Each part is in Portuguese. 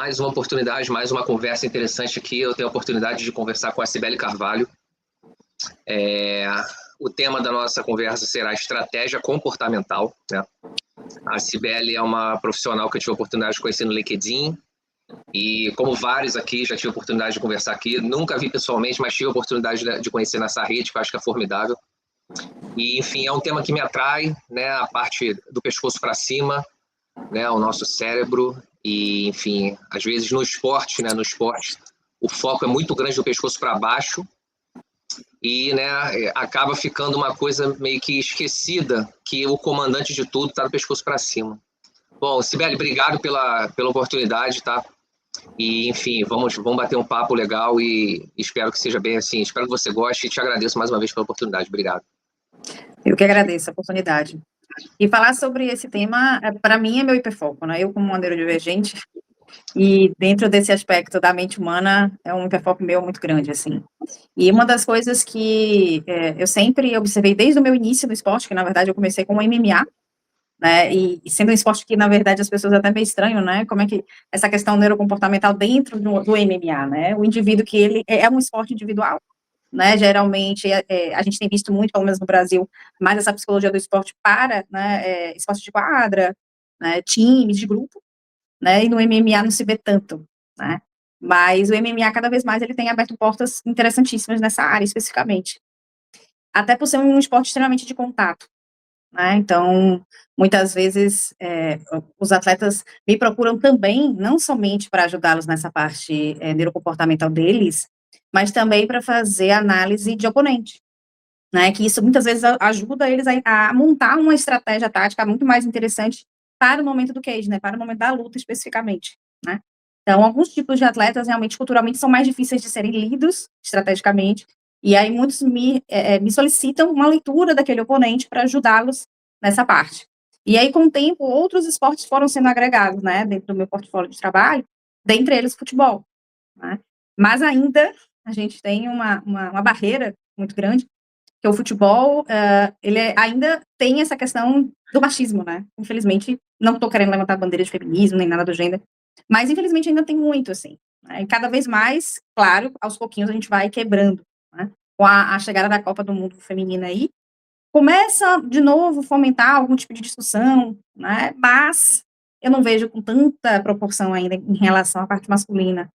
mais uma oportunidade, mais uma conversa interessante aqui. Eu tenho a oportunidade de conversar com a Cibele Carvalho. O tema da nossa conversa será estratégia comportamental, né? A Cibele é uma profissional que eu tive a oportunidade de conhecer no LinkedIn e, como vários aqui, já tive a oportunidade de conversar aqui. Nunca vi pessoalmente, mas tive a oportunidade de conhecer nessa rede, que eu acho que é formidável. E, enfim, é um tema que me atrai, né? A parte do pescoço para cima, né? O nosso cérebro. E, enfim, às vezes no esporte, né? No esporte, o foco é muito grande do pescoço para baixo e, né, acaba ficando uma coisa meio que esquecida, que o comandante de tudo está do pescoço para cima. Bom, Cibele, obrigado pela oportunidade, tá? E, enfim, vamos bater um papo legal e espero que seja bem assim. Espero que você goste e te agradeço mais uma vez pela oportunidade. Obrigado. Eu que agradeço a oportunidade. E falar sobre esse tema, para mim, é meu hiperfoco, né? Eu, como uma neurodivergente, e dentro desse aspecto da mente humana, é um hiperfoco meu muito grande, assim. E uma das coisas que eu sempre observei desde o meu início no esporte, que na verdade eu comecei com o MMA, né? E sendo um esporte que, na verdade, as pessoas até meio estranham, né? Como é que essa questão neurocomportamental dentro do MMA, né? O indivíduo que ele é um esporte individual, né? Geralmente, a gente tem visto muito, pelo menos no Brasil, mais essa psicologia do esporte para, né? Esporte de quadra, né? Times de grupo, né? E no MMA não se vê tanto, né? Mas o MMA, cada vez mais, ele tem aberto portas interessantíssimas nessa área, especificamente. Até por ser um esporte extremamente de contato, né? Então, muitas vezes, os atletas me procuram também, não somente para ajudá-los nessa parte neurocomportamental deles, mas também para fazer análise de oponente, né? Que isso muitas vezes ajuda eles a montar uma estratégia tática muito mais interessante para o momento do cage, né? Para o momento da luta especificamente, né? Então, alguns tipos de atletas realmente culturalmente são mais difíceis de serem lidos estrategicamente, e aí muitos me solicitam uma leitura daquele oponente para ajudá-los nessa parte. E aí, com o tempo, outros esportes foram sendo agregados, né, dentro do meu portfólio de trabalho, dentre eles o futebol, né? Mas ainda a gente tem uma barreira muito grande, que o futebol, ele ainda tem essa questão do machismo, né? Infelizmente, não estou querendo levantar bandeira de feminismo, nem nada do gênero, mas infelizmente ainda tem muito, assim, né? E cada vez mais, claro, aos pouquinhos a gente vai quebrando, né? Com a chegada da Copa do Mundo feminina aí, começa de novo fomentar algum tipo de discussão, né? Mas eu não vejo com tanta proporção ainda em relação à parte masculina.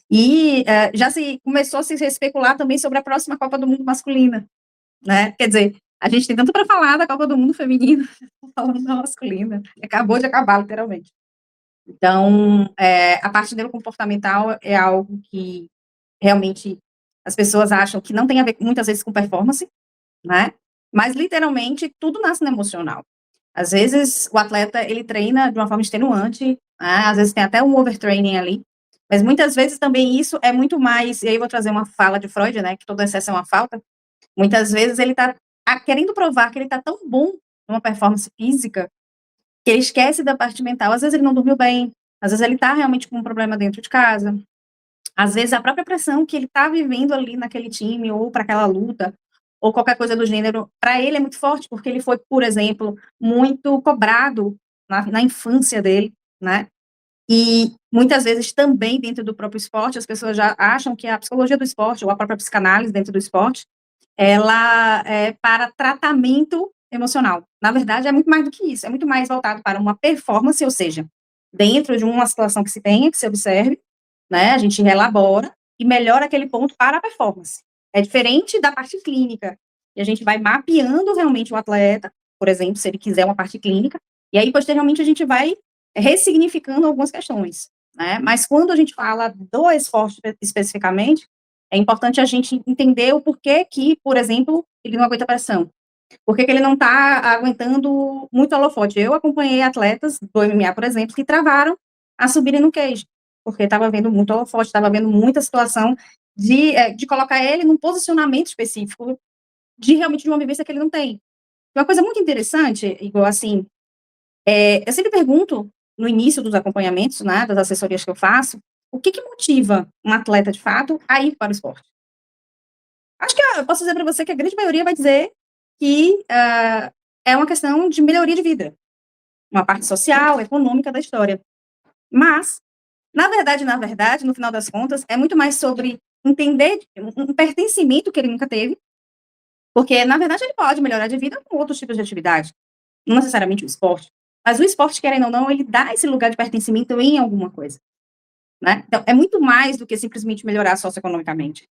E já começou a se especular também sobre a próxima Copa do Mundo masculina, né? Quer dizer, a gente tem tanto para falar da Copa do Mundo feminino, falando da masculina, acabou de acabar, literalmente. Então, a parte neurocomportamental é algo que realmente as pessoas acham que não tem a ver muitas vezes com performance, né? Mas literalmente tudo nasce no emocional. Às vezes o atleta ele treina de uma forma extenuante, né? Às vezes tem até um overtraining ali, mas muitas vezes também isso é muito mais, e aí eu vou trazer uma fala de Freud, né, que todo excesso é uma falta. Muitas vezes ele está querendo provar que ele está tão bom numa performance física que ele esquece da parte mental. Às vezes ele não dormiu bem, às vezes ele está realmente com um problema dentro de casa, às vezes a própria pressão que ele está vivendo ali naquele time ou para aquela luta ou qualquer coisa do gênero, para ele é muito forte, porque ele foi, por exemplo, muito cobrado na infância dele, né? E muitas vezes também dentro do próprio esporte, as pessoas já acham que a psicologia do esporte ou a própria psicanálise dentro do esporte ela é para tratamento emocional. Na verdade, é muito mais do que isso, é muito mais voltado para uma performance, ou seja, dentro de uma situação que se tenha, que se observe, né, a gente elabora e melhora aquele ponto para a performance. É diferente da parte clínica, e a gente vai mapeando realmente o atleta, por exemplo, se ele quiser uma parte clínica, e aí, posteriormente, a gente vai ressignificando algumas questões, né, mas quando a gente fala do esporte especificamente, é importante a gente entender o porquê que, por exemplo, ele não aguenta pressão. Por que ele não está aguentando muito holofote? Eu acompanhei atletas do MMA, por exemplo, que travaram a subirem no cage, porque estava vendo muito holofote, estava vendo muita situação de colocar ele num posicionamento específico, realmente de uma vivência que ele não tem. Uma coisa muito interessante, igual assim, eu sempre pergunto, no início dos acompanhamentos, né, das assessorias que eu faço, o que motiva um atleta, de fato, a ir para o esporte? Acho que eu posso dizer para você que a grande maioria vai dizer que é uma questão de melhoria de vida, uma parte social, econômica da história. Mas Na verdade, no final das contas, é muito mais sobre entender um pertencimento que ele nunca teve, porque, na verdade, ele pode melhorar de vida com outros tipos de atividade, não necessariamente o esporte, mas o esporte, querendo ou não, ele dá esse lugar de pertencimento em alguma coisa, né? Então, é muito mais do que simplesmente melhorar socioeconomicamente.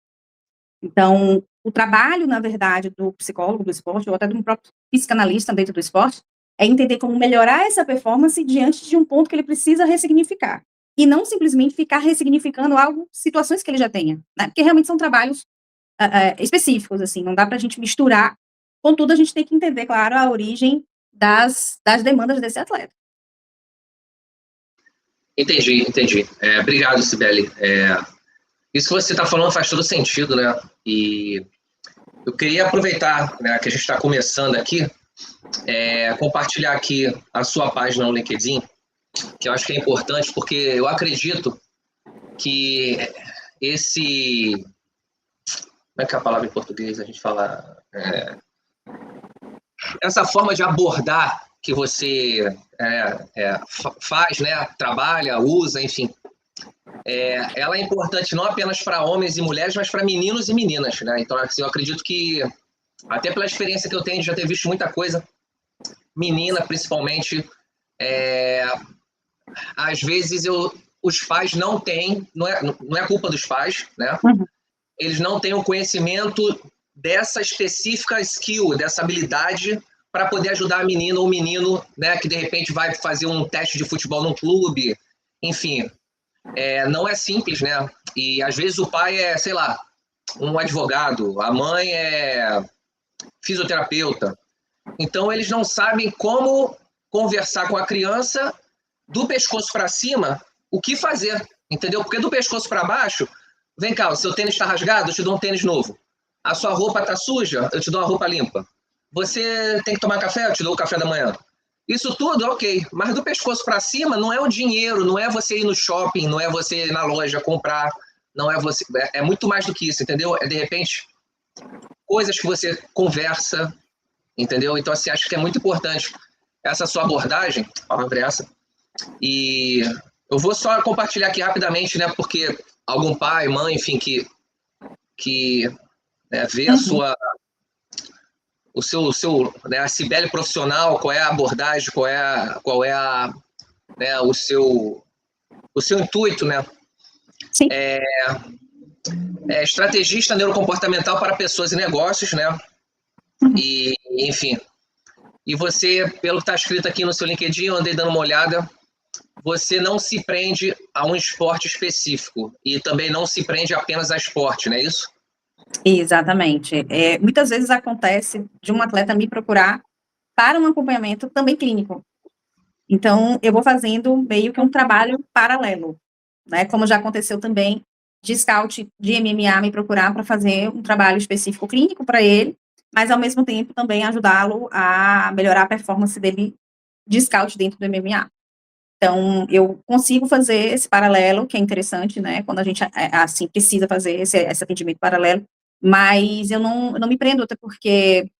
Então, o trabalho, na verdade, do psicólogo do esporte, ou até do próprio psicanalista dentro do esporte, é entender como melhorar essa performance diante de um ponto que ele precisa ressignificar. E não simplesmente ficar ressignificando algo, situações que ele já tenha, né? Porque realmente são trabalhos específicos, assim, não dá para a gente misturar. Contudo, a gente tem que entender, claro, a origem das demandas desse atleta. Entendi. Obrigado, Cibele. Isso que você está falando faz todo sentido, né? E eu queria aproveitar, né, que a gente está começando aqui, compartilhar aqui a sua página no LinkedIn, que eu acho que é importante, porque eu acredito que esse... Como é que é a palavra em português? A gente fala... essa forma de abordar que você faz, né, trabalha, usa, enfim, ela é importante não apenas para homens e mulheres, mas para meninos e meninas, né? Então, assim, eu acredito que, até pela experiência que eu tenho de já ter visto muita coisa, menina, principalmente, às vezes os pais não têm, não é culpa dos pais, né? Uhum. Eles não têm o conhecimento dessa específica skill, dessa habilidade para poder ajudar a menina ou o menino, né, que de repente vai fazer um teste de futebol num clube, enfim, não é simples, né? E às vezes o pai é, sei lá, um advogado, a mãe é fisioterapeuta, então eles não sabem como conversar com a criança do pescoço para cima, o que fazer, entendeu? Porque do pescoço para baixo, vem cá, o seu tênis está rasgado, eu te dou um tênis novo. A sua roupa está suja, eu te dou uma roupa limpa. Você tem que tomar café, eu te dou o café da manhã. Isso tudo, ok. Mas do pescoço para cima não é o dinheiro, não é você ir no shopping, não é você ir na loja comprar, não é você. É muito mais do que isso, entendeu? É de repente coisas que você conversa, entendeu? Então, assim, acho que é muito importante essa sua abordagem, a palavra é essa. E eu vou só compartilhar aqui rapidamente, né? Porque algum pai, mãe, enfim, que vê a sua, o seu né, a Cibele profissional, qual é a abordagem, qual é a, né, o seu intuito, né? Sim. Estrategista neurocomportamental para pessoas e negócios, né? E, enfim, e você, pelo que está escrito aqui no seu LinkedIn, eu andei dando uma olhada, você não se prende a um esporte específico e também não se prende apenas a esporte, não é isso? Exatamente. Muitas vezes acontece de um atleta me procurar para um acompanhamento também clínico. Então, eu vou fazendo meio que um trabalho paralelo, né? Como já aconteceu também de scout de MMA me procurar para fazer um trabalho específico clínico para ele, mas ao mesmo tempo também ajudá-lo a melhorar a performance dele de scout dentro do MMA. Então, eu consigo fazer esse paralelo, que é interessante, né? Quando a gente, assim, precisa fazer esse atendimento paralelo, mas eu não me prendo, até porque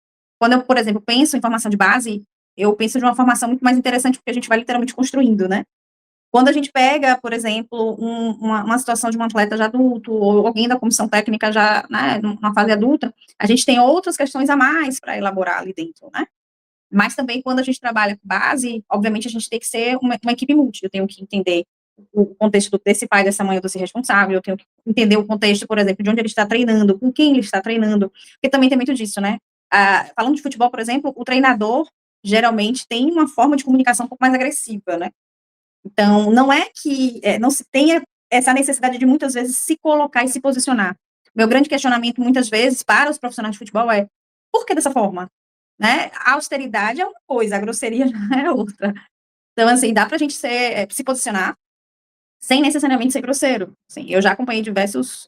quando eu, por exemplo, penso em formação de base, eu penso de uma formação muito mais interessante, porque a gente vai literalmente construindo, né? Quando a gente pega, por exemplo, uma situação de um atleta já adulto, ou alguém da comissão técnica já, né, numa fase adulta, a gente tem outras questões a mais para elaborar ali dentro, né? Mas também, quando a gente trabalha com base, obviamente, a gente tem que ser uma equipe multi. Eu tenho que entender o contexto desse pai, dessa mãe, ou desse responsável. Eu tenho que entender o contexto, por exemplo, de onde ele está treinando, com quem ele está treinando. Porque também tem muito disso, né? Falando de futebol, por exemplo, o treinador, geralmente, tem uma forma de comunicação um pouco mais agressiva, né? Então, não é que não se tenha essa necessidade de, muitas vezes, se colocar e se posicionar. Meu grande questionamento, muitas vezes, para os profissionais de futebol é: por que dessa forma? Né? A austeridade é uma coisa, a grosseria já é outra. Então, assim, dá pra gente se posicionar sem necessariamente ser grosseiro. Assim, eu já acompanhei diversas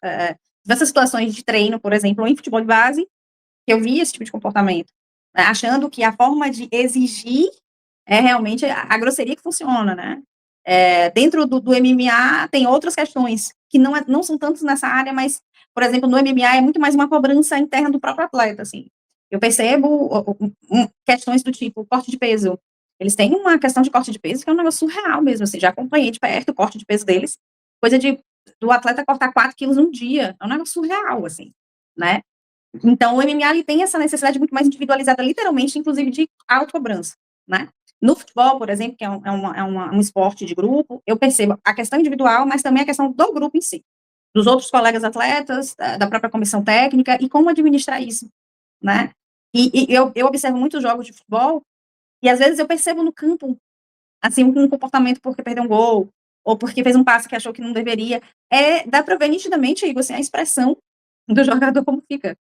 situações de treino, por exemplo, em futebol de base, que eu vi esse tipo de comportamento, né? Achando que a forma de exigir é realmente a grosseria que funciona, né? Dentro do MMA tem outras questões que não são tantos nessa área, mas, por exemplo, no MMA é muito mais uma cobrança interna do próprio atleta, assim. Eu percebo questões do tipo corte de peso. Eles têm uma questão de corte de peso que é um negócio surreal mesmo, assim, já acompanhei de perto o corte de peso deles, coisa do atleta cortar 4 quilos num dia, é um negócio surreal, assim, né? Então, o MMA, ele tem essa necessidade muito mais individualizada, literalmente, inclusive, de autocobrança, né? No futebol, por exemplo, que é um esporte de grupo, eu percebo a questão individual, mas também a questão do grupo em si, dos outros colegas atletas, da própria comissão técnica, e como administrar isso, né? E eu observo muitos jogos de futebol, e às vezes eu percebo no campo, assim, um comportamento porque perdeu um gol, ou porque fez um passe que achou que não deveria. Dá para ver nitidamente, Igor, assim, a expressão do jogador como fica,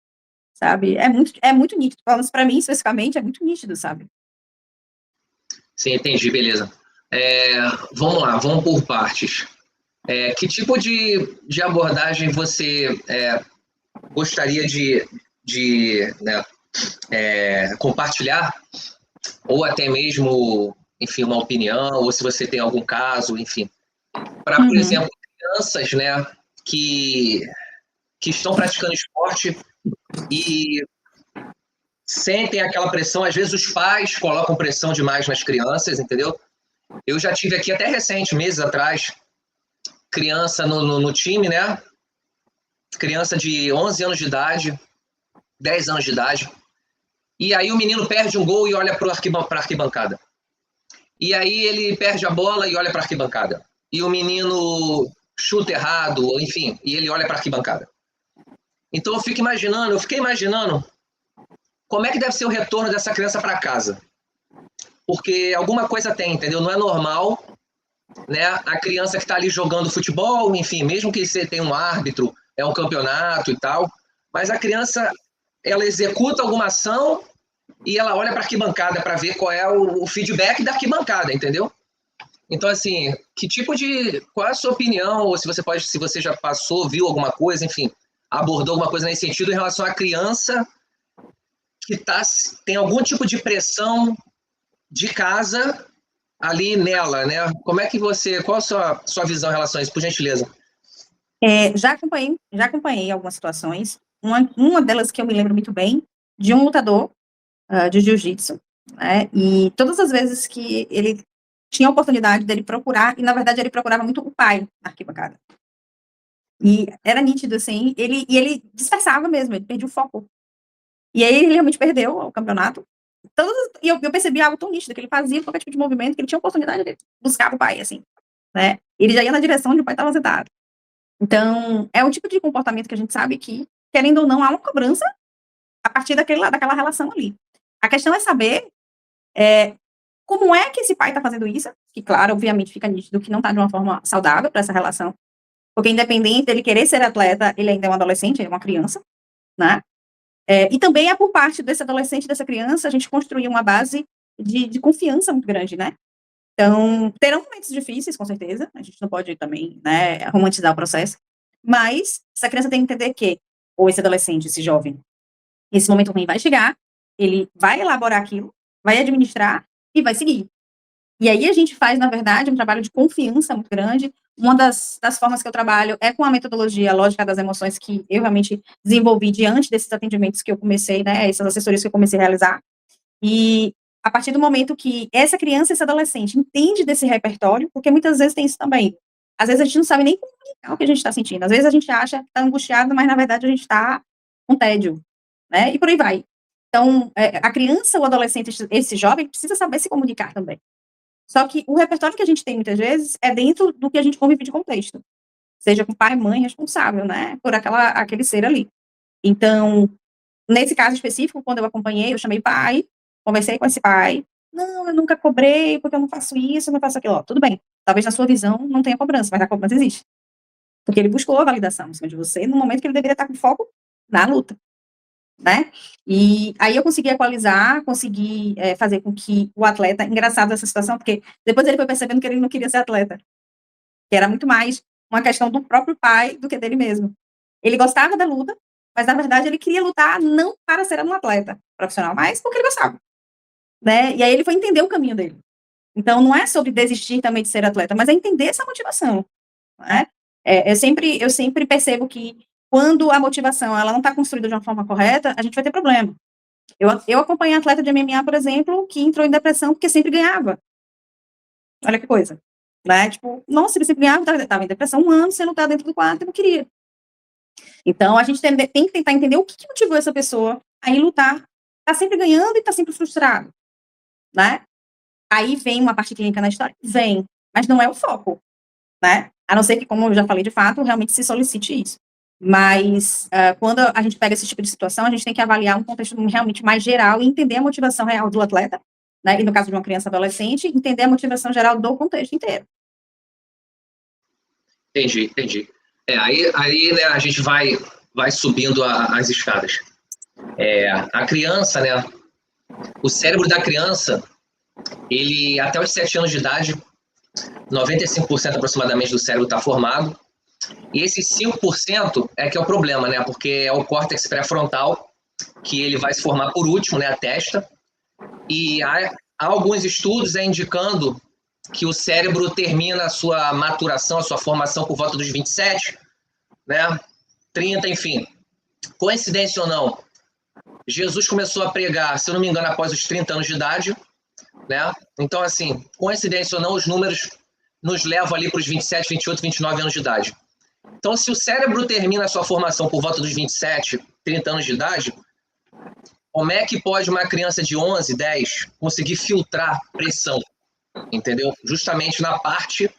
sabe? É muito nítido. Falando isso para mim, especificamente, é muito nítido, sabe? Sim, entendi, beleza. Vamos lá, vamos por partes. Que tipo de abordagem você gostaria de né, compartilhar? Ou até mesmo, enfim, uma opinião, ou se você tem algum caso, enfim. Para, por exemplo, crianças, né, que estão praticando esporte e sentem aquela pressão, às vezes os pais colocam pressão demais nas crianças, entendeu? Eu já tive aqui até recente, meses atrás, criança no time, né? Criança de 11 anos de idade, 10 anos de idade, e aí o menino perde um gol e olha para a arquibancada. E aí ele perde a bola e olha para a arquibancada. E o menino chuta errado, enfim, e ele olha para a arquibancada. Então eu fiquei imaginando como é que deve ser o retorno dessa criança para casa. Porque alguma coisa tem, entendeu? Não é normal, né? A criança que está ali jogando futebol, enfim, mesmo que você tenha um árbitro, é um campeonato e tal, mas a criança, ela executa alguma ação e ela olha para a arquibancada para ver qual é o feedback da arquibancada, entendeu? Então, assim, qual é a sua opinião, ou se você já passou, viu alguma coisa, enfim, abordou alguma coisa nesse sentido em relação à criança que tem algum tipo de pressão de casa ali nela, né? Qual a sua visão em relação a isso, por gentileza? Já acompanhei algumas situações, uma delas que eu me lembro muito bem, de um lutador de jiu-jitsu, né, e todas as vezes que ele tinha a oportunidade dele procurar, e na verdade ele procurava muito o pai na arquibancada. E era nítido, assim, ele dispersava mesmo, ele perdia o foco. E aí ele realmente perdeu o campeonato. E eu percebi algo tão nítido, que ele fazia qualquer tipo de movimento, que ele tinha a oportunidade de buscar o pai, assim, né? Ele já ia na direção onde o pai estava sentado. Então, é um tipo de comportamento que a gente sabe que, querendo ou não, há uma cobrança a partir daquela relação ali. A questão é saber como é que esse pai está fazendo isso, que, claro, obviamente fica nítido que não está de uma forma saudável para essa relação, porque independente dele querer ser atleta, ele ainda é um adolescente, é uma criança, né? E também é por parte desse adolescente, dessa criança, a gente construir uma base de confiança muito grande, né? Então, terão momentos difíceis, com certeza, a gente não pode também, né, romantizar o processo, mas essa criança tem que entender que, ou esse adolescente, esse jovem, esse momento ruim vai chegar, ele vai elaborar aquilo, vai administrar e vai seguir. E aí a gente faz, na verdade, um trabalho de confiança muito grande. Uma das formas que eu trabalho é com a metodologia lógica das emoções, que eu realmente desenvolvi diante desses atendimentos que eu comecei, né, essas assessorias que eu comecei a realizar. E a partir do momento que essa criança, esse adolescente entende desse repertório, porque muitas vezes tem isso também. Às vezes a gente não sabe nem comunicar o que a gente está sentindo. Às vezes a gente acha que está angustiado, mas na verdade a gente está com tédio, né? E por aí vai. Então, a criança, o adolescente, esse jovem, precisa saber se comunicar também. Só que o repertório que a gente tem, muitas vezes, é dentro do que a gente convive de contexto. Seja com pai, mãe, responsável, né? Por aquele ser ali. Então, nesse caso específico, quando eu acompanhei, eu chamei pai, conversei com esse pai. Não, eu nunca cobrei, porque eu não faço isso, eu não faço aquilo. Ó, tudo bem. Talvez na sua visão não tenha cobrança, mas a cobrança existe. Porque ele buscou a validação em cima de você no momento que ele deveria estar com foco na luta, né? E aí eu consegui equalizar, consegui fazer com que o atleta, engraçado essa situação, porque depois ele foi percebendo que ele não queria ser atleta, que era muito mais uma questão do próprio pai do que dele mesmo. Ele gostava da luta, mas na verdade ele queria lutar não para ser um atleta profissional, mas porque ele gostava, né? E aí ele foi entender o caminho dele. Então não é sobre desistir também de ser atleta, mas é entender essa motivação, né? Eu sempre percebo que quando a motivação ela não está construída de uma forma correta, a gente vai ter problema. Eu acompanhei atleta de MMA, por exemplo, que entrou em depressão porque sempre ganhava. Olha que coisa. né? Tipo, nossa, ele sempre ganhava, estava em depressão 1 ano, você não está dentro do quarto, eu não queria. Então, a gente tem que tentar entender o que motivou essa pessoa a ir lutar. Está sempre ganhando e está sempre frustrado, né? Aí vem uma parte clínica na história? Vem, mas não é o foco, né? A não ser que, como eu já falei de fato, realmente se solicite isso. Mas, quando a gente pega esse tipo de situação, a gente tem que avaliar um contexto realmente mais geral e entender a motivação real do atleta, né? E no caso de uma criança adolescente, entender a motivação geral do contexto inteiro. Entendi. Aí né, a gente vai subindo as escadas. A criança, né? O cérebro da criança, ele até os 7 anos de idade, 95% aproximadamente do cérebro está formado. E esses 5% é que é o problema, né? Porque é o córtex pré-frontal, que ele vai se formar por último, né? A testa. E há alguns estudos indicando que o cérebro termina a sua maturação, a sua formação por volta dos 27, né? 30, enfim. Coincidência ou não, Jesus começou a pregar, se eu não me engano, após os 30 anos de idade, né? Então, assim, coincidência ou não, os números nos levam ali para os 27, 28, 29 anos de idade. Então, se o cérebro termina a sua formação por volta dos 27, 30 anos de idade, como é que pode uma criança de 11, 10 conseguir filtrar pressão? Entendeu? Justamente na parte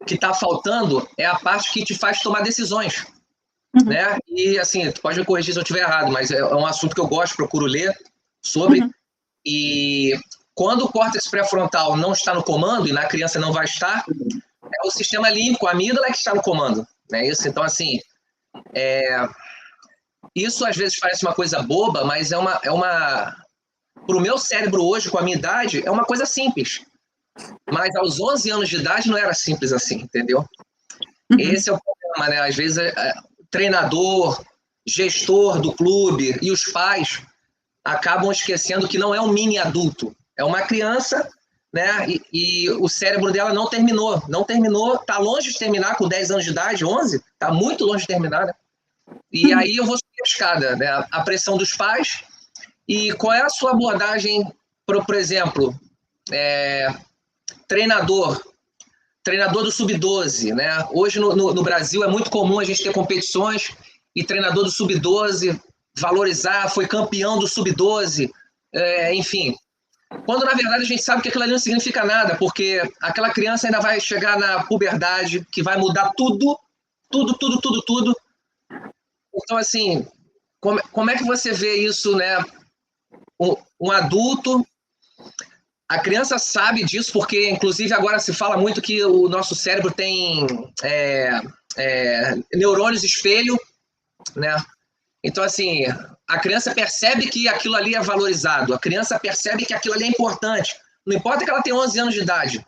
que está faltando é a parte que te faz tomar decisões. Né? E, assim, tu pode me corrigir se eu estiver errado, mas é um assunto que eu gosto, procuro ler sobre. E quando o córtex pré-frontal não está no comando, e na criança não vai estar, é o sistema límbico, a amígdala que está no comando. Né? Isso, então, assim, isso às vezes parece uma coisa boba, mas para o meu cérebro hoje, com a minha idade, é uma coisa simples. Mas aos 11 anos de idade não era simples assim, entendeu? Esse é o problema, né? Às vezes, treinador, gestor do clube e os pais acabam esquecendo que não é um mini adulto, é uma criança, né? E o cérebro dela não terminou, está longe de terminar com 10 anos de idade, 11, está muito longe de terminar, né? E aí eu vou subir a escada, né? A pressão dos pais. E qual é a sua abordagem, por exemplo, treinador do Sub-12, né? Hoje no Brasil é muito comum a gente ter competições e treinador do Sub-12 valorizar, foi campeão do Sub-12, enfim. Quando, na verdade, a gente sabe que aquilo ali não significa nada, porque aquela criança ainda vai chegar na puberdade, que vai mudar tudo. Então, assim, como é que você vê isso, né? Um adulto... A criança sabe disso, porque, inclusive, agora se fala muito que o nosso cérebro tem neurônios espelho, né? Então, assim, a criança percebe que aquilo ali é valorizado, a criança percebe que aquilo ali é importante. Não importa que ela tenha 11 anos de idade.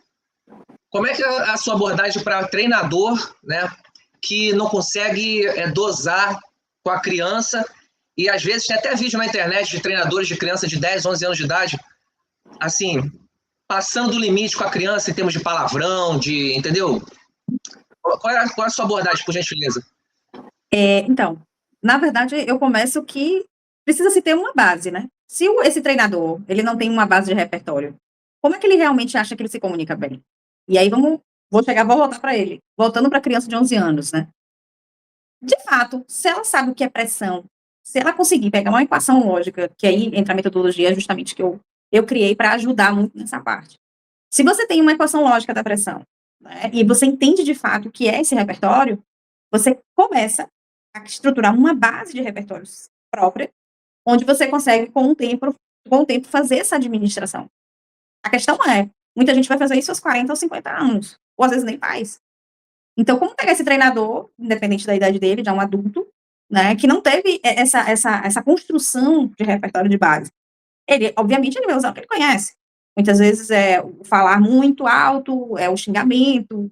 Como é que é a sua abordagem para treinador, né, que não consegue dosar com a criança? E, às vezes, tem até vídeo na internet de treinadores de criança de 10, 11 anos de idade, assim, passando do limite com a criança em termos de palavrão, entendeu? Qual é a sua abordagem, por gentileza? Então, na verdade, eu começo que precisa se ter uma base, né? Se esse treinador, ele não tem uma base de repertório, como é que ele realmente acha que ele se comunica bem? E aí vou voltar para ele, voltando para a criança de 11 anos, né? De fato, se ela sabe o que é pressão, se ela conseguir pegar uma equação lógica, que aí entra a metodologia justamente que eu criei para ajudar muito nessa parte. Se você tem uma equação lógica da pressão, né, e você entende de fato o que é esse repertório, você começa a estruturar uma base de repertórios própria, onde você consegue, com o tempo, fazer essa administração. A questão é, muita gente vai fazer isso aos 40 ou 50 anos, ou às vezes nem faz. Então, como pegar esse treinador, independente da idade dele, já um adulto, né, que não teve essa construção de repertório de base? Obviamente, ele vai usar o que ele conhece. Muitas vezes é o falar muito alto, é o xingamento,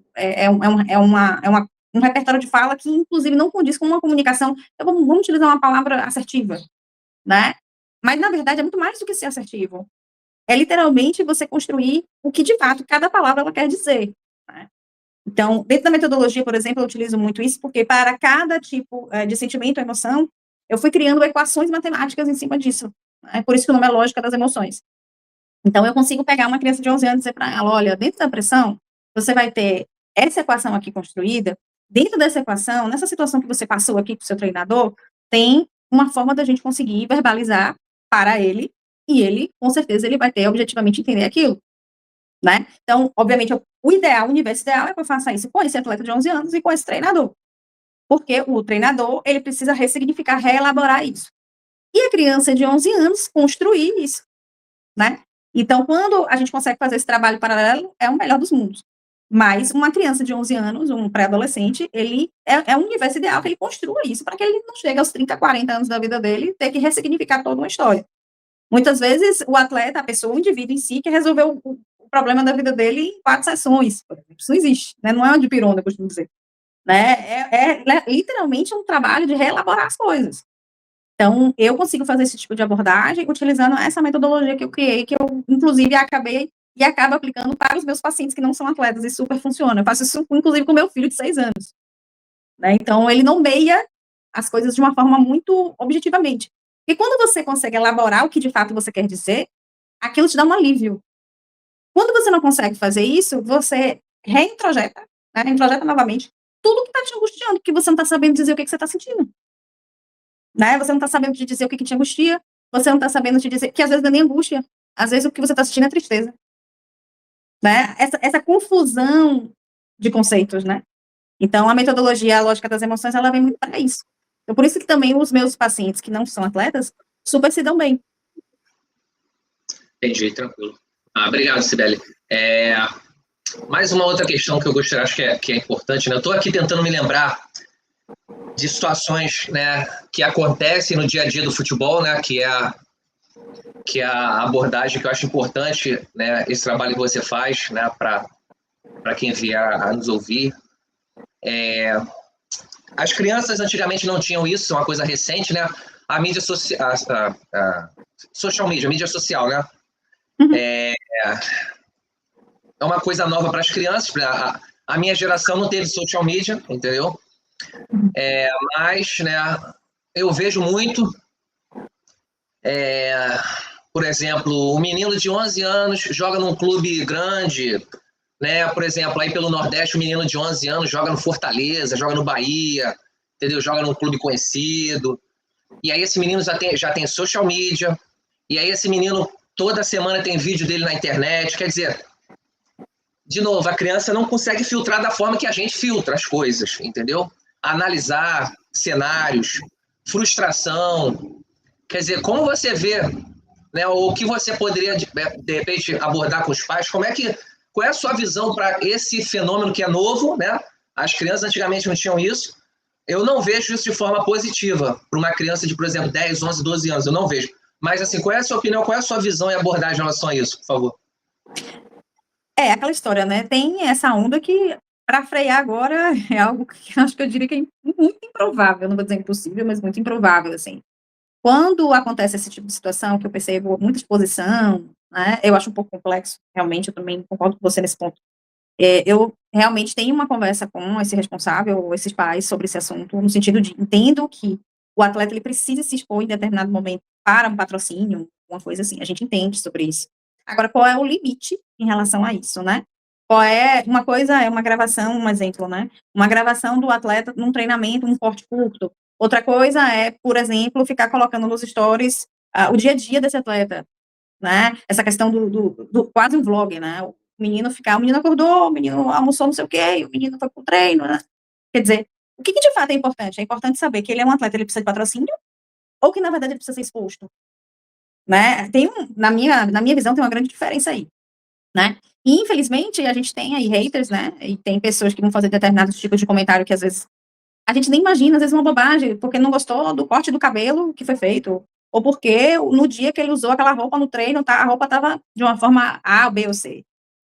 um repertório de fala que, inclusive, não condiz com uma comunicação. Então, vamos utilizar uma palavra assertiva, né? Mas, na verdade, é muito mais do que ser assertivo. É literalmente você construir o que, de fato, cada palavra ela quer dizer, né? Então, dentro da metodologia, por exemplo, eu utilizo muito isso, porque para cada tipo de sentimento ou emoção, eu fui criando equações matemáticas em cima disso. É por isso que o nome é lógica das emoções. Então, eu consigo pegar uma criança de 11 anos e dizer para ela, olha, dentro da pressão, você vai ter essa equação aqui construída, dentro dessa equação, nessa situação que você passou aqui com o seu treinador, tem uma forma da gente conseguir verbalizar para ele, e ele, com certeza, ele vai ter objetivamente entender aquilo, né? Então, obviamente, o ideal, o universo ideal é que eu faça isso com esse atleta de 11 anos e com esse treinador. Porque o treinador, ele precisa ressignificar, reelaborar isso. E a criança de 11 anos construir isso, né? Então, quando a gente consegue fazer esse trabalho paralelo, é o melhor dos mundos. Mas uma criança de 11 anos, um pré-adolescente, ele é um universo ideal que ele construa isso, para que ele não chegue aos 30, 40 anos da vida dele e ter que ressignificar toda uma história. Muitas vezes, o atleta, a pessoa, o indivíduo em si, que resolveu o problema da vida dele em 4 sessões, por exemplo. Isso não existe, né? Não é uma de pirona, eu costumo dizer. Né? É literalmente um trabalho de reelaborar as coisas. Então, eu consigo fazer esse tipo de abordagem utilizando essa metodologia que eu criei, que eu, inclusive, acabo aplicando para os meus pacientes que não são atletas, e super funciona. Eu faço isso, inclusive, com meu filho de 6 anos. Né? Então, ele nomeia as coisas de uma forma muito objetivamente. E quando você consegue elaborar o que, de fato, você quer dizer, aquilo te dá um alívio. Quando você não consegue fazer isso, você reintrojeta, né? Reintrojeta novamente tudo que está te angustiando, porque você não está sabendo dizer o que você está sentindo. Né? Você não está sabendo te dizer o que te angustia, você não está sabendo te dizer, que às vezes não é nem angústia, às vezes o que você está sentindo é tristeza. Né? Essa confusão de conceitos, né? Então, a metodologia, a lógica das emoções, ela vem muito para isso. Então, por isso que também os meus pacientes que não são atletas, super se dão bem. Entendi, tranquilo. Obrigado, Cibele. Mais uma outra questão que eu gostaria, acho que é importante, né? Eu estou aqui tentando me lembrar de situações, né, que acontecem no dia a dia do futebol, né, que é a abordagem que eu acho importante, né, esse trabalho que você faz, né, para quem vier a nos ouvir. As crianças antigamente não tinham isso, é uma coisa recente, né? A mídia social, social media, mídia social, né? É uma coisa nova para as crianças. A minha geração não teve social media, entendeu? Mas, né, eu vejo muito, por exemplo, um menino de 11 anos joga num clube grande, né? Por exemplo, aí pelo Nordeste, um menino de 11 anos joga no Fortaleza, joga no Bahia, entendeu? Joga num clube conhecido. E aí esse menino já tem social media, e aí esse menino toda semana tem vídeo dele na internet. Quer dizer, de novo, a criança não consegue filtrar da forma que a gente filtra as coisas, entendeu? Analisar cenários, frustração. Quer dizer, como você vê, né, o que você poderia, de repente, abordar com os pais, qual é a sua visão para esse fenômeno que é novo, né? As crianças antigamente não tinham isso. Eu não vejo isso de forma positiva para uma criança de, por exemplo, 10, 11, 12 anos. Eu não vejo. Mas, assim, qual é a sua opinião, qual é a sua visão e abordagem em relação a isso, por favor? Aquela história, né? Tem essa onda que, para frear agora, é algo que acho que eu diria que é muito improvável. Não vou dizer impossível, mas muito improvável, assim. Quando acontece esse tipo de situação, que eu percebo muita exposição, né? Eu acho um pouco complexo, realmente, eu também concordo com você nesse ponto. Eu realmente tenho uma conversa com esse responsável, esses pais, sobre esse assunto, no sentido de, entendo que o atleta, ele precisa se expor em determinado momento para um patrocínio, uma coisa assim, a gente entende sobre isso. Agora, qual é o limite em relação a isso, né? Uma coisa é uma gravação, um exemplo, né? Uma gravação do atleta num treinamento, um corte curto. Outra coisa é, por exemplo, ficar colocando nos stories o dia a dia desse atleta, né? Essa questão do quase um vlog, né? O menino acordou, o menino almoçou não sei o quê, o menino foi pro treino, né? Quer dizer, o que de fato é importante? É importante saber que ele é um atleta, ele precisa de patrocínio, ou que, na verdade, ele precisa ser exposto, né? Na minha visão, tem uma grande diferença aí, né? E, infelizmente, a gente tem aí haters, né? E tem pessoas que vão fazer determinados tipos de comentário que, às vezes, a gente nem imagina, às vezes, uma bobagem, porque não gostou do corte do cabelo que foi feito, ou porque no dia que ele usou aquela roupa no treino, a roupa estava de uma forma A, B ou C,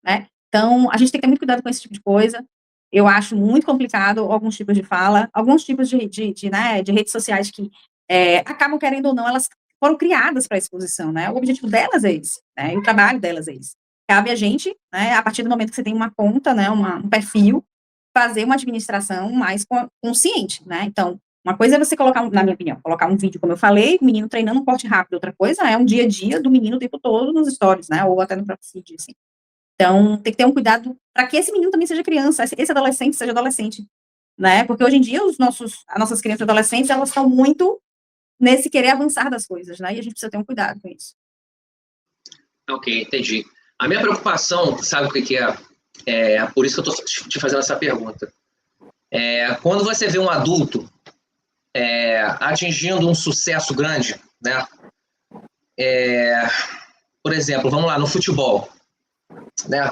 né? Então, a gente tem que ter muito cuidado com esse tipo de coisa. Eu acho muito complicado alguns tipos de fala, alguns tipos de redes sociais que acabam, querendo ou não, elas foram criadas para exposição, né? O objetivo delas é esse, né? E o trabalho delas é esse. Cabe a gente, né, a partir do momento que você tem uma conta, né, um perfil, fazer uma administração mais consciente, né? Então, uma coisa é você colocar, na minha opinião, colocar um vídeo, como eu falei, o menino treinando um corte rápido. Outra coisa é um dia a dia do menino o tempo todo nos stories, né? Ou até no próprio feed, assim. Então, tem que ter um cuidado para que esse menino também seja criança, esse adolescente seja adolescente, né? Porque hoje em dia as nossas crianças e adolescentes, elas estão muito nesse querer avançar das coisas, né? E a gente precisa ter um cuidado com isso. Ok, entendi. A minha preocupação, sabe o que é? É por isso que eu estou te fazendo essa pergunta. Quando você vê um adulto atingindo um sucesso grande, né? Por exemplo, vamos lá, no futebol, né?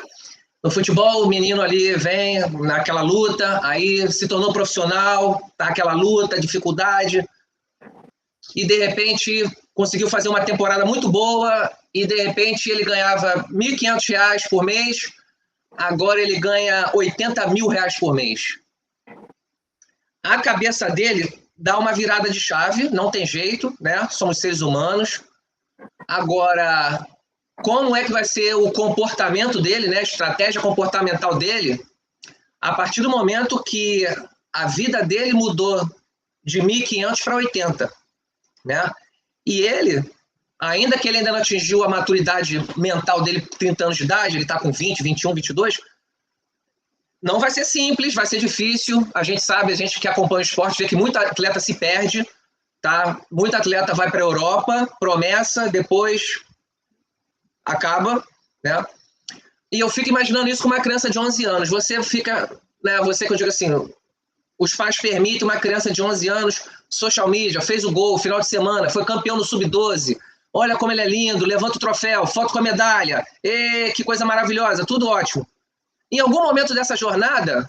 No futebol, o menino ali vem naquela luta, aí se tornou profissional, tá aquela luta, dificuldade, e de repente conseguiu fazer uma temporada muito boa, e de repente ele ganhava R$ 1.500 por mês, agora ele ganha R$ 80 mil por mês. A cabeça dele dá uma virada de chave, não tem jeito, né? Somos seres humanos. Agora, como é que vai ser o comportamento dele, né? A estratégia comportamental dele, a partir do momento que a vida dele mudou de 1.500 para 80, né? E ele, ainda que ele ainda não atingiu a maturidade mental dele, 30 anos de idade, ele está com 20, 21, 22, não vai ser simples, vai ser difícil. A gente sabe, a gente que acompanha o esporte, vê que muito atleta se perde, tá? Muito atleta vai para a Europa, promessa, depois acaba, né? E eu fico imaginando isso com uma criança de 11 anos. Você fica, né, você que eu digo assim, os pais permitem uma criança de 11 anos, social media, fez o gol, final de semana, foi campeão no sub-12, olha como ele é lindo, levanta o troféu, foto com a medalha, que coisa maravilhosa, tudo ótimo. Em algum momento dessa jornada,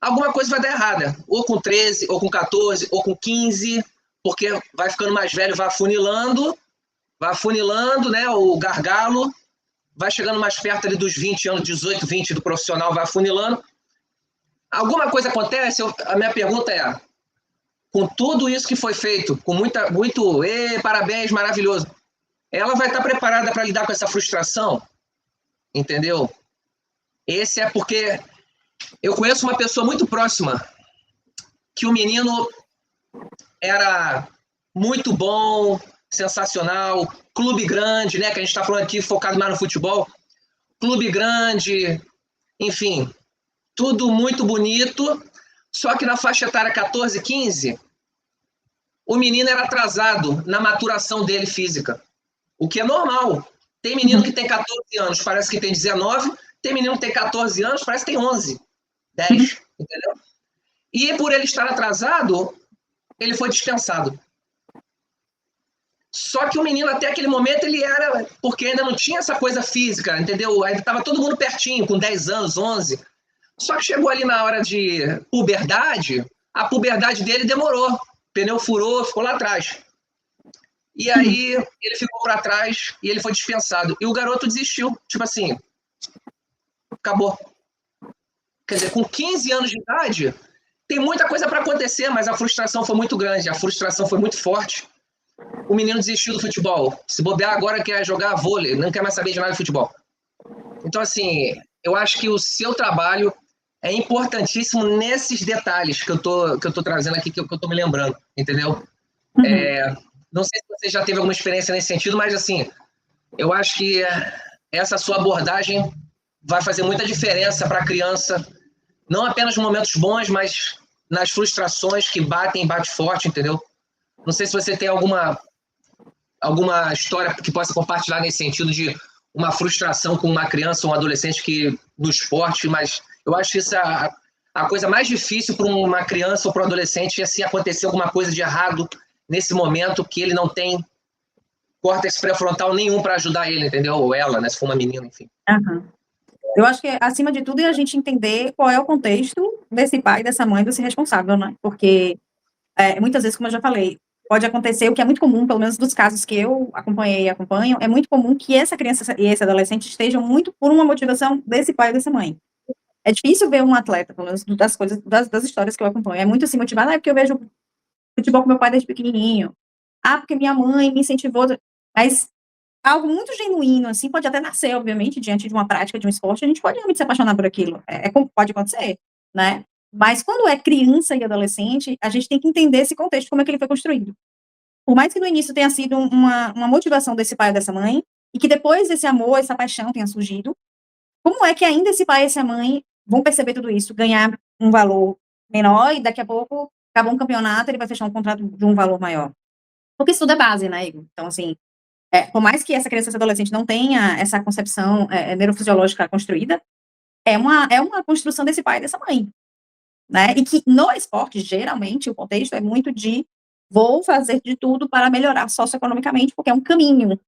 alguma coisa vai dar errada, ou com 13, ou com 14, ou com 15, porque vai ficando mais velho, vai afunilando, né, o gargalo, vai chegando mais perto ali dos 20 anos, 18, 20 do profissional, vai afunilando. Alguma coisa acontece, a minha pergunta é, com tudo isso que foi feito, com muito, parabéns, maravilhoso, ela vai estar preparada para lidar com essa frustração? Entendeu? Esse é porque eu conheço uma pessoa muito próxima que o menino era muito bom, sensacional, clube grande, né? Que a gente está falando aqui focado mais no futebol. Clube grande, enfim, tudo muito bonito. Só que na faixa etária 14, 15, o menino era atrasado na maturação dele física, o que é normal. Tem menino que tem 14 anos, parece que tem 19, tem menino que tem 14 anos, parece que tem 11, 10, entendeu? E por ele estar atrasado, ele foi dispensado. Só que o menino, até aquele momento, ele era... Porque ainda não tinha essa coisa física, entendeu? Aí estava todo mundo pertinho, com 10 anos, 11. Só que chegou ali na hora de puberdade, a puberdade dele demorou. O pneu furou, ficou lá atrás. E aí ele ficou para trás e ele foi dispensado. E o garoto desistiu. Tipo assim, acabou. Quer dizer, com 15 anos de idade, tem muita coisa para acontecer, mas a frustração foi muito grande, a frustração foi muito forte. O menino desistiu do futebol. Se bobear agora quer jogar vôlei, não quer mais saber de nada de futebol. Então, assim, eu acho que o seu trabalho é importantíssimo nesses detalhes que eu tô trazendo aqui, que eu tô me lembrando, entendeu? Não sei se você já teve alguma experiência nesse sentido, mas, assim, eu acho que essa sua abordagem vai fazer muita diferença para a criança, não apenas nos momentos bons, mas nas frustrações que bate forte, entendeu? Não sei se você tem alguma história que possa compartilhar nesse sentido de uma frustração com uma criança ou um adolescente que no esporte, mas eu acho que isso é a coisa mais difícil para uma criança ou para um adolescente é se acontecer alguma coisa de errado nesse momento que ele não tem córtex pré-frontal nenhum para ajudar ele, entendeu? Ou ela, né? Se for uma menina, enfim. Eu acho que, acima de tudo, é a gente entender qual é o contexto desse pai, dessa mãe, desse responsável, né? Porque, muitas vezes, como eu já falei, pode acontecer, o que é muito comum, pelo menos dos casos que eu acompanhei e acompanho, é muito comum que essa criança e esse adolescente estejam muito por uma motivação desse pai ou dessa mãe. É difícil ver um atleta, pelo menos das histórias que eu acompanho, é muito assim motivado, porque eu vejo futebol com meu pai desde pequenininho, porque minha mãe me incentivou, mas algo muito genuíno, assim, pode até nascer, obviamente, diante de uma prática, de um esporte, a gente pode realmente se apaixonar por aquilo, pode acontecer, né? Mas quando é criança e adolescente, a gente tem que entender esse contexto, como é que ele foi construído. Por mais que no início tenha sido uma motivação desse pai ou dessa mãe, e que depois esse amor, essa paixão tenha surgido, como é que ainda esse pai e essa mãe vão perceber tudo isso, ganhar um valor menor e daqui a pouco acabou um campeonato, ele vai fechar um contrato de um valor maior? Porque isso tudo é base, né, Igor? Então, assim, por mais que essa criança e essa adolescente não tenha essa concepção neurofisiológica construída, é uma construção desse pai e dessa mãe, né? E que no esporte, geralmente, o contexto é muito de vou fazer de tudo para melhorar socioeconomicamente, porque é um caminho.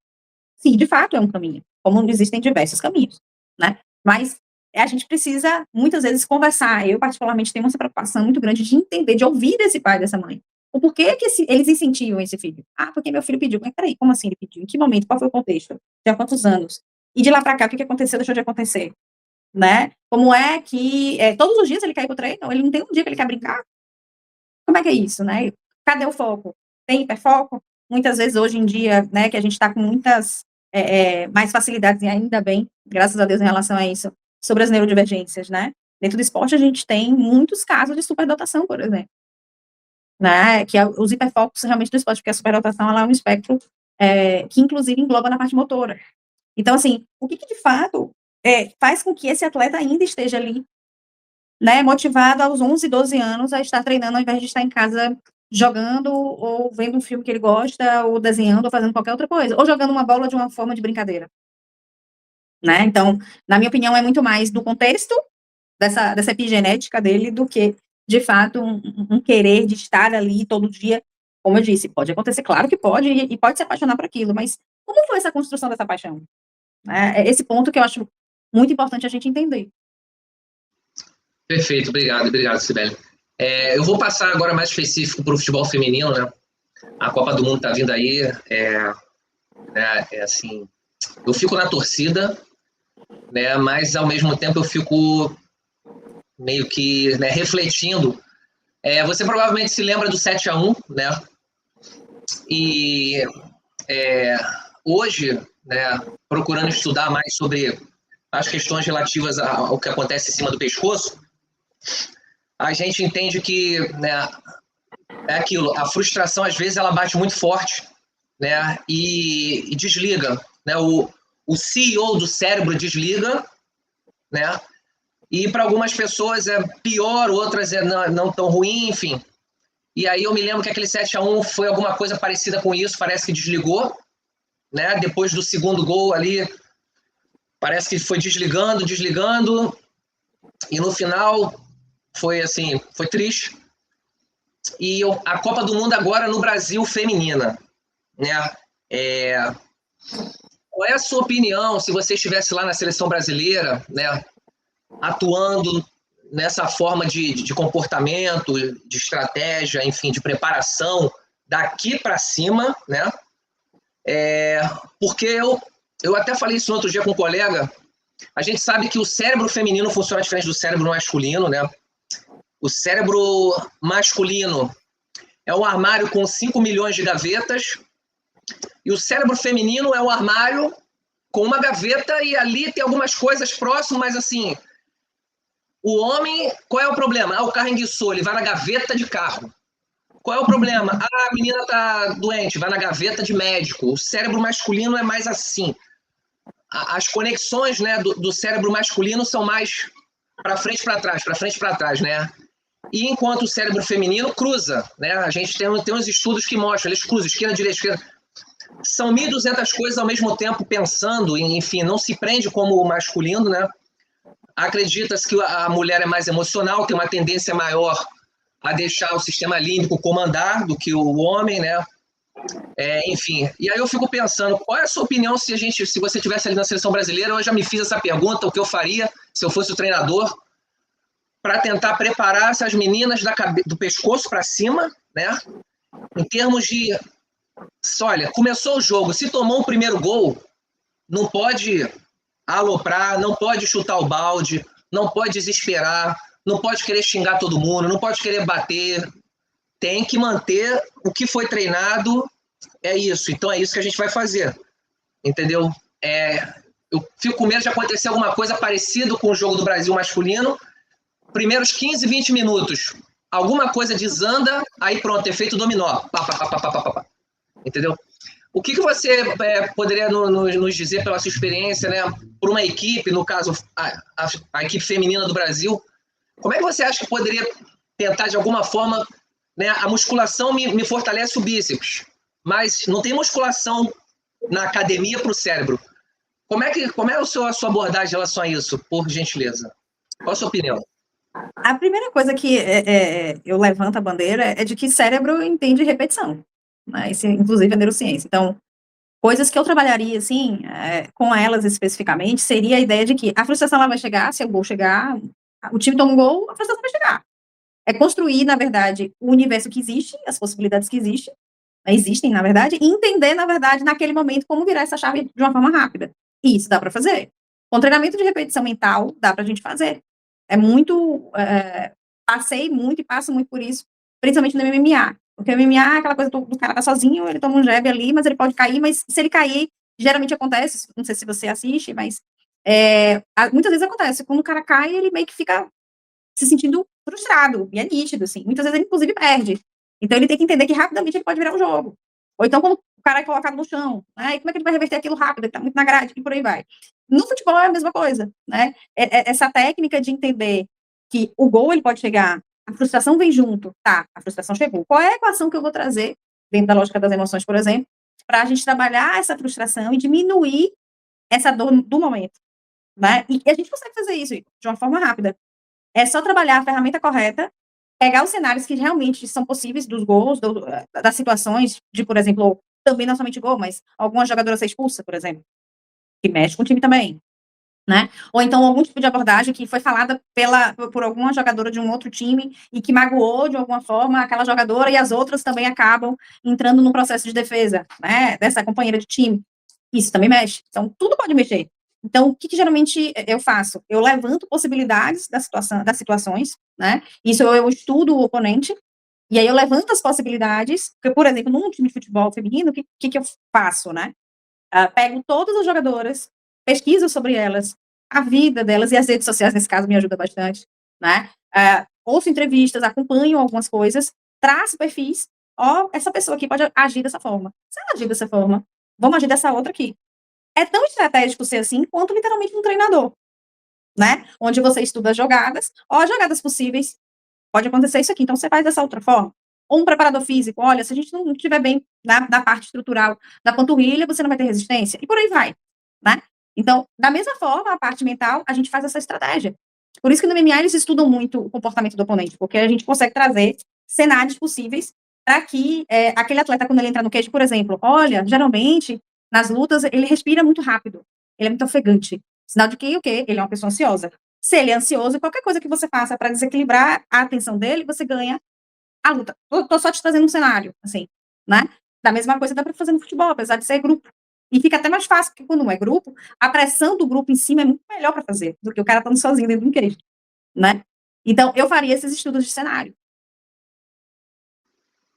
Sim, de fato é um caminho, como existem diversos caminhos, né? Mas a gente precisa, muitas vezes, conversar. Eu, particularmente, tenho essa preocupação muito grande de entender, de ouvir desse pai e dessa mãe. O porquê que eles incentivam esse filho? Ah, porque meu filho pediu. Mas peraí, como assim ele pediu? Em que momento? Qual foi o contexto? Tinha quantos anos? E de lá para cá, o que aconteceu, deixou de acontecer? Né? Como é que todos os dias ele quer ir pro treino? Ele não tem um dia que ele quer brincar? Como é que é isso, né? Cadê o foco? Tem hiperfoco? Muitas vezes, hoje em dia, né, que a gente está com muitas mais facilidades, e ainda bem, graças a Deus, em relação a isso, sobre as neurodivergências, né? Dentro do esporte, a gente tem muitos casos de superdotação, por exemplo, né? Que os hiperfocos realmente do esporte, porque a superdotação ela é um espectro que, inclusive, engloba na parte motora. Então, assim, o que de fato faz com que esse atleta ainda esteja ali, né, motivado aos 11, 12 anos a estar treinando ao invés de estar em casa jogando ou vendo um filme que ele gosta, ou desenhando, ou fazendo qualquer outra coisa, ou jogando uma bola de uma forma de brincadeira, né? Então, na minha opinião, é muito mais do contexto dessa epigenética dele do que, de fato, um querer de estar ali todo dia. Como eu disse, pode acontecer, claro que pode, e pode se apaixonar por aquilo, mas como foi essa construção dessa paixão? É esse ponto que eu acho muito importante a gente entender. Perfeito, obrigado, Sibeli. Eu vou passar agora mais específico para o futebol feminino, né? A Copa do Mundo está vindo aí, assim, eu fico na torcida, né? Mas ao mesmo tempo eu fico meio que, né, refletindo. Você provavelmente se lembra do 7-1, né? E hoje, né, procurando estudar mais sobre as questões relativas ao que acontece em cima do pescoço, a gente entende que, né, é aquilo, a frustração às vezes ela bate muito forte, né, e desliga, né, o CEO do cérebro desliga, né, e para algumas pessoas é pior, outras não tão ruim, enfim. E aí eu me lembro que aquele 7-1 foi alguma coisa parecida com isso, parece que desligou, né, depois do segundo gol ali, parece que foi desligando, e no final foi assim, foi triste. E a Copa do Mundo agora no Brasil feminina, né? Qual é a sua opinião se você estivesse lá na seleção brasileira, né, atuando nessa forma de comportamento, de estratégia, enfim, de preparação daqui para cima, né? Porque eu até falei isso no outro dia com um colega, a gente sabe que o cérebro feminino funciona diferente do cérebro masculino, né? O cérebro masculino é um armário com 5 milhões de gavetas, e o cérebro feminino é um armário com uma gaveta e ali tem algumas coisas próximas, mas assim, o homem, qual é o problema? O carro enguiçou, ele vai na gaveta de carro. Qual é o problema? A menina tá doente, vai na gaveta de médico. O cérebro masculino é mais assim. As conexões, né, do cérebro masculino são mais para frente, para trás, né? E enquanto o cérebro feminino cruza, né? A gente tem uns estudos que mostram, eles cruzam, esquerda, direita, esquerda. São 1.200 coisas ao mesmo tempo pensando, enfim, não se prende como o masculino, né? Acredita-se que a mulher é mais emocional, tem uma tendência maior a deixar o sistema límbico comandar do que o homem, né? Enfim, e aí eu fico pensando, qual é a sua opinião se você estivesse ali na seleção brasileira? Eu já me fiz essa pergunta, o que eu faria se eu fosse o treinador para tentar preparar essas meninas do pescoço para cima, né? Em termos de, olha, começou o jogo, se tomou o primeiro gol, não pode aloprar, não pode chutar o balde, não pode desesperar, não pode querer xingar todo mundo, não pode querer bater, tem que manter o que foi treinado, é isso, então é isso que a gente vai fazer, entendeu? Eu fico com medo de acontecer alguma coisa parecida com o jogo do Brasil masculino, primeiros 15, 20 minutos, alguma coisa desanda, aí pronto, efeito dominó, entendeu? O que você poderia nos dizer pela sua experiência, né, para por uma equipe, no caso, a equipe feminina do Brasil, como é que você acha que poderia tentar, de alguma forma, né, a musculação me fortalece o bíceps, mas não tem musculação na academia para o cérebro. Como é a sua abordagem em relação a isso, por gentileza? Qual a sua opinião? A primeira coisa que eu levanto a bandeira é de que cérebro entende repetição, né? Isso, inclusive, é neurociência. Então, coisas que eu trabalharia, assim, com elas especificamente, seria a ideia de que a frustração ela vai chegar, se o gol chegar, o time toma um gol, a frustração vai chegar. É construir, na verdade, o universo que existe, as possibilidades que existem, na verdade, e entender, na verdade, naquele momento, como virar essa chave de uma forma rápida. E isso dá para fazer. Com treinamento de repetição mental, dá para a gente fazer. É muito. Passei muito e passo muito por isso, principalmente no MMA. Porque o MMA é aquela coisa do cara tá sozinho, ele toma um jab ali, mas ele pode cair, mas se ele cair, geralmente acontece, não sei se você assiste, mas muitas vezes acontece. Quando o cara cai, ele meio que fica se sentindo frustrado, e é nítido, assim. Muitas vezes ele, inclusive, perde. Então, ele tem que entender que rapidamente ele pode virar um jogo. Ou então, quando o cara é colocado no chão, né? E como é que ele vai reverter aquilo rápido? Ele tá muito na grade, e por aí vai. No futebol é a mesma coisa, né? Essa técnica de entender que o gol, ele pode chegar, a frustração vem junto, tá, a frustração chegou. Qual é a equação que eu vou trazer, dentro da lógica das emoções, por exemplo, para a gente trabalhar essa frustração e diminuir essa dor do momento, né? E a gente consegue fazer isso de uma forma rápida. É só trabalhar a ferramenta correta, pegar os cenários que realmente são possíveis dos gols, das situações de, por exemplo, também não somente gol, mas alguma jogadora ser expulsa, por exemplo, que mexe com o time também, né? Ou então algum tipo de abordagem que foi falada por alguma jogadora de um outro time e que magoou de alguma forma aquela jogadora e as outras também acabam entrando no processo de defesa, né? Dessa companheira de time. Isso também mexe. Então, tudo pode mexer. Então, o que geralmente eu faço? Eu levanto possibilidades das situações, né? Isso eu estudo o oponente, e aí eu levanto as possibilidades, porque, por exemplo, num time de futebol feminino, o que eu faço, né? Pego todas as jogadoras, pesquiso sobre elas, a vida delas, e as redes sociais, nesse caso, me ajuda bastante, né? Ouço entrevistas, acompanho algumas coisas, traço perfis, essa pessoa aqui pode agir dessa forma. Se ela agir dessa forma, vamos agir dessa outra aqui. É tão estratégico ser assim, quanto literalmente um treinador, né? Onde você estuda jogadas, jogadas possíveis, pode acontecer isso aqui, então você faz dessa outra forma. Ou um preparador físico, olha, se a gente não estiver bem na parte estrutural da panturrilha, você não vai ter resistência, e por aí vai, né? Então, da mesma forma, a parte mental, a gente faz essa estratégia. Por isso que no MMA eles estudam muito o comportamento do oponente, porque a gente consegue trazer cenários possíveis para que aquele atleta, quando ele entra no cage, por exemplo, olha, geralmente, nas lutas, ele respira muito rápido, ele é muito ofegante. Sinal de que o quê? Ele é uma pessoa ansiosa. Se ele é ansioso, qualquer coisa que você faça para desequilibrar a atenção dele, você ganha a luta. Tô só te trazendo um cenário, assim, né? Da mesma coisa dá para fazer no futebol, apesar de ser grupo. E fica até mais fácil, porque quando não é grupo, a pressão do grupo em cima é muito melhor para fazer do que o cara estando sozinho dentro de um queijo, né? Então, eu faria esses estudos de cenário.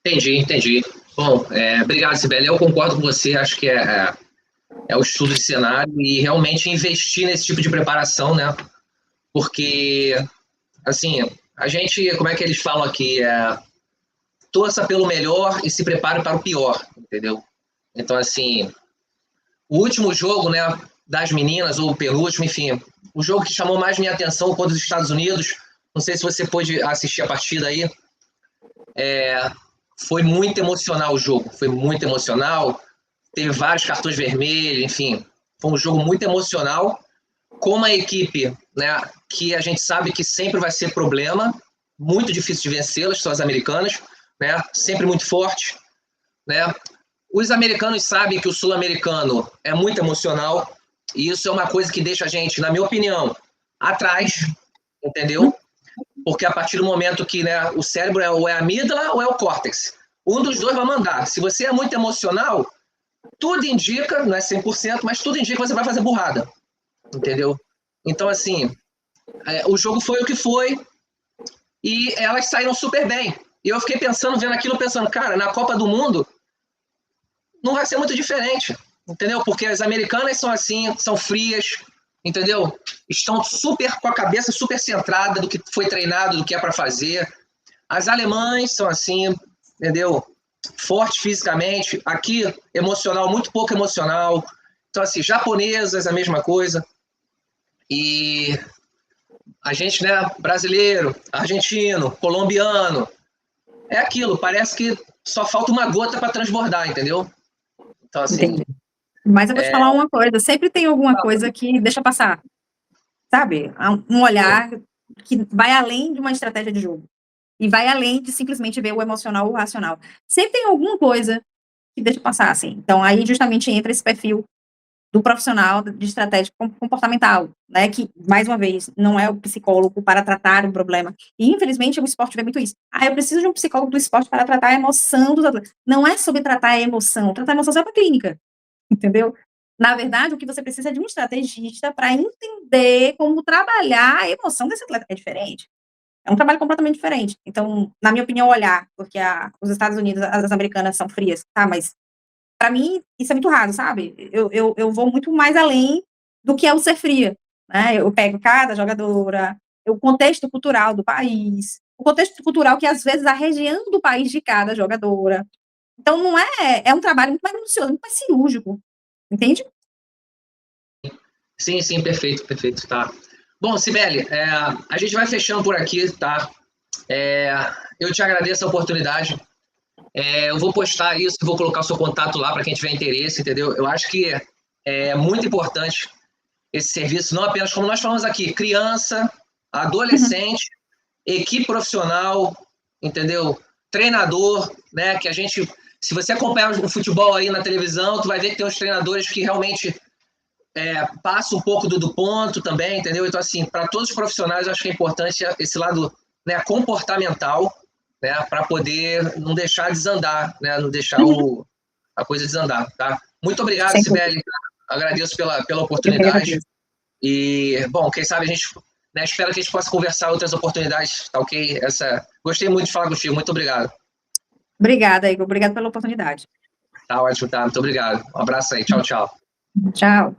Entendi. Bom, obrigado, Sibeli. Eu concordo com você, acho que é o estudo de cenário e realmente investir nesse tipo de preparação, né? Porque, assim, a gente, como é que eles falam aqui? Torça pelo melhor e se prepare para o pior, entendeu? Então, assim, o último jogo, né, das meninas, ou o penúltimo, enfim, o jogo que chamou mais minha atenção contra os Estados Unidos, não sei se você pôde assistir a partida aí, foi muito emocional o jogo, foi muito emocional, teve vários cartões vermelhos, enfim, foi um jogo muito emocional, com uma equipe, né, que a gente sabe que sempre vai ser problema, muito difícil de vencê-las, são as americanas, né, sempre muito forte, né. Os americanos sabem que o sul-americano é muito emocional, e isso é uma coisa que deixa a gente, na minha opinião, atrás, entendeu? Porque a partir do momento que, né, o cérebro ou é a amígdala ou é o córtex. Um dos dois vai mandar. Se você é muito emocional, tudo indica, não é 100%, mas tudo indica que você vai fazer burrada. Entendeu? Então, assim, o jogo foi o que foi e elas saíram super bem. E eu fiquei pensando, vendo aquilo, pensando, cara, na Copa do Mundo não vai ser muito diferente, entendeu? Porque as americanas são assim, são frias, entendeu? Estão super com a cabeça super centrada do que foi treinado, do que é para fazer. As alemãs são assim, entendeu? Fortes fisicamente, aqui emocional, muito pouco emocional. Então, assim, japonesas, a mesma coisa. E a gente, né, brasileiro, argentino, colombiano, é aquilo, parece que só falta uma gota para transbordar, entendeu? Então, assim... Entendi. Mas eu vou te falar uma coisa, sempre tem alguma coisa que deixa passar, sabe? Um olhar que vai além de uma estratégia de jogo. E vai além de simplesmente ver o emocional ou o racional. Sempre tem alguma coisa que deixa passar, assim. Então, aí justamente entra esse perfil do profissional de estratégia comportamental, né? Que, mais uma vez, não é o psicólogo para tratar um problema. E, infelizmente, o esporte vê muito isso. Ah, eu preciso de um psicólogo do esporte para tratar a emoção dos atletas. Não é sobre tratar a emoção. Tratar a emoção é para a clínica, entendeu? Na verdade, o que você precisa é de um estrategista para entender como trabalhar a emoção desse atleta. É diferente. É um trabalho completamente diferente. Então, na minha opinião, olhar, porque os Estados Unidos, as americanas são frias, tá? Mas, para mim, isso é muito raro, sabe? Eu vou muito mais além do que é o ser fria, né? Eu pego cada jogadora, o contexto cultural do país, o contexto cultural que, às vezes, a região do país de cada jogadora. Então, não é um trabalho muito mais minucioso, muito mais cirúrgico, entende? Sim, sim, perfeito, perfeito, tá. Bom, Cibele, a gente vai fechando por aqui, tá? Eu te agradeço a oportunidade. Eu vou postar isso, vou colocar o seu contato lá para quem tiver interesse, entendeu? Eu acho que é muito importante esse serviço, não apenas, como nós falamos aqui, criança, adolescente, equipe profissional, entendeu? Treinador, né? Que a gente, se você acompanhar o futebol aí na televisão, tu vai ver que tem uns treinadores que realmente passa um pouco do ponto também, entendeu? Então, assim, para todos os profissionais, eu acho que é importante esse lado, né, comportamental, né, para poder não deixar desandar, né, não deixar a coisa desandar, tá? Muito obrigado, Cibele. Agradeço pela oportunidade. E, bom, quem sabe a gente, né, espero que a gente possa conversar outras oportunidades, tá ok? Gostei muito de falar contigo, muito obrigado. Obrigada, Igor. Obrigada pela oportunidade. Tá ótimo, tá? Muito obrigado. Um abraço aí. Tchau, tchau. Tchau.